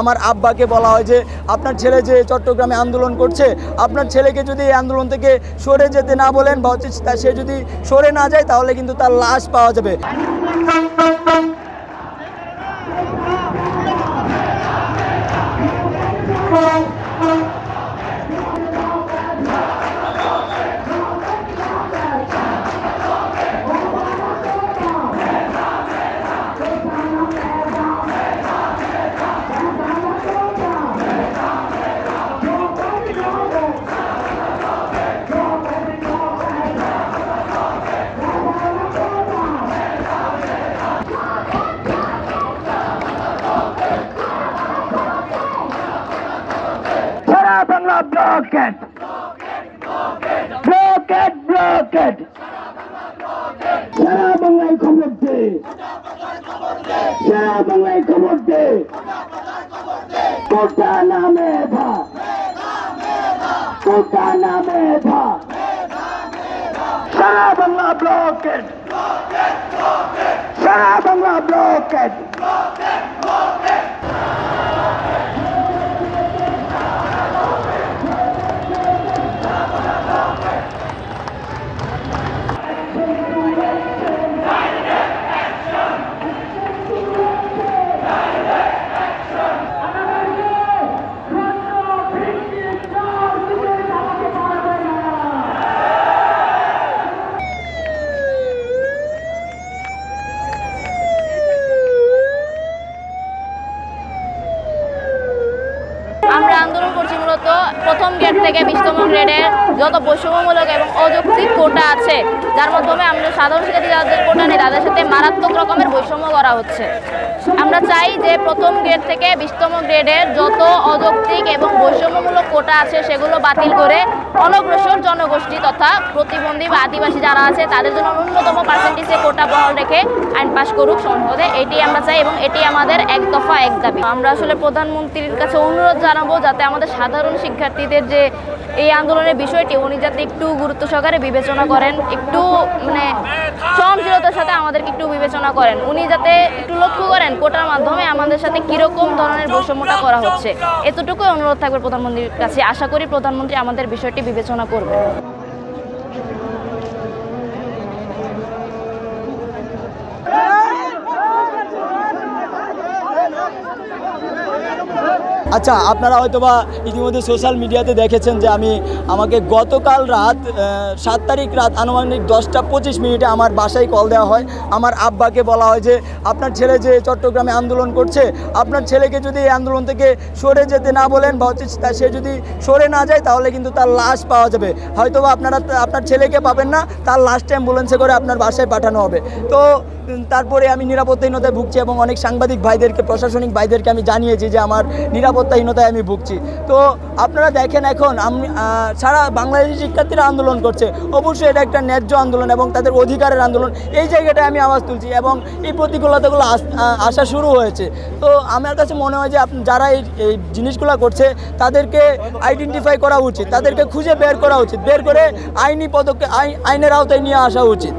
আমার আব্বাকে বলা হয় যে আপনার ছেলে যে চট্টগ্রামে আন্দোলন করছে, আপনার ছেলেকে যদি এই আন্দোলন থেকে সরে যেতে না বলেন বা হচ্ছে সে যদি সরে না যায় তাহলে কিন্তু তার লাশ পাওয়া যাবে। বাংলা ব্লকেট ব্লকেট ব্লকেট সারা বাংলায় খবর দে, সারা বাংলায় খবর দে, কোটা নামে ভা, কোটা নামে ভা, সারা বাংলা ব্লকেট, সারা বাংলা ব্লকেট। আমরা আন্দোলন করছি মূলত প্রথম গেট থেকে 20তম গ্রেডের যত বৈষম্যমূলক এবং অযৌক্তিক কোটা আছে, যার মাধ্যমে আমরা সাধারণ শিক্ষার্থী যাদের কোটা নেই তাদের সাথে মারাত্মক রকমের বৈষম্য করা হচ্ছে। আমরা চাই যে প্রথম গ্রেড থেকে 20তম গ্রেডের যত অযৌক্তিক এবং বৈষম্যমূলক কোটা আছে সেগুলো বাতিল করে অনগ্রসর জনগোষ্ঠী তথা প্রতিবন্ধী বা আদিবাসী যারা আছে তাদের জন্য ন্যূনতম পার্সেন্টেজে কোটা বহাল রেখে আইন পাশ করুক সংসদে, এটি আমরা চাই এবং এটি আমাদের এক দফা এক দাবি। আমরা আসলে প্রধানমন্ত্রীর কাছে অনুরোধ জানাবো যাতে আমাদের সাধারণ শিক্ষার্থীদের যে এই আন্দোলনের বিষয়টি উনি যাতে একটু গুরুত্ব সহকারে বিবেচনা করেন, একটু সহনশীলতার সাথে আমাদেরকে একটু বিবেচনা করেন। উনি যাতে একটু লক্ষ্য করেন কোটার মাধ্যমে আমাদের সাথে কীরকম ধরনের বৈষম্যটা করা হচ্ছে, এতটুকুই অনুরোধ থাকবে প্রধানমন্ত্রীর কাছে। আশা করি প্রধানমন্ত্রী আমাদের বিষয়টি বিবেচনা করবে। আচ্ছা, আপনারা হয়তোবা ইতিমধ্যে সোশ্যাল মিডিয়াতে দেখেছেন যে আমাকে গতকাল রাত 7 তারিখ রাত আনুমানিক 10:25 আমার বাসায় কল দেওয়া হয়। আমার আব্বাকে বলা হয় যে আপনার ছেলে যে চট্টগ্রামে আন্দোলন করছে, আপনার ছেলেকে যদি এই আন্দোলন থেকে সরে যেতে না বলেন বা হচ্ছে সে যদি সরে না যায় তাহলে কিন্তু তার লাশ পাওয়া যাবে। হয়তোবা আপনারা আপনার ছেলেকে পাবেন না, তার লাশটা অ্যাম্বুলেন্সে করে আপনার বাসায় পাঠানো হবে। তো তারপরে আমি নিরাপত্তাহীনতায় ভুগছি এবং অনেক সাংবাদিক ভাইদেরকে, প্রশাসনিক ভাইদেরকে আমি জানিয়েছি যে আমার নিরাপত্তাহীনতায় আমি ভুগছি। তো আপনারা দেখেন এখন সারা বাংলাদেশি শিক্ষার্থীরা আন্দোলন করছে, অবশ্যই এটা একটা ন্যায্য আন্দোলন এবং তাদের অধিকারের আন্দোলন। এই জায়গাটায় আমি আওয়াজ তুলছি এবং এই প্রতিকূলতাগুলো আসা শুরু হয়েছে। তো আমার কাছে মনে হয় যে যারা এই জিনিসগুলো করছে তাদেরকে আইডেন্টিফাই করা উচিত, তাদেরকে খুঁজে বের করা উচিত, বের করে আইনি পদক্ষেপ আইনের আওতায় নিয়ে আসা উচিত।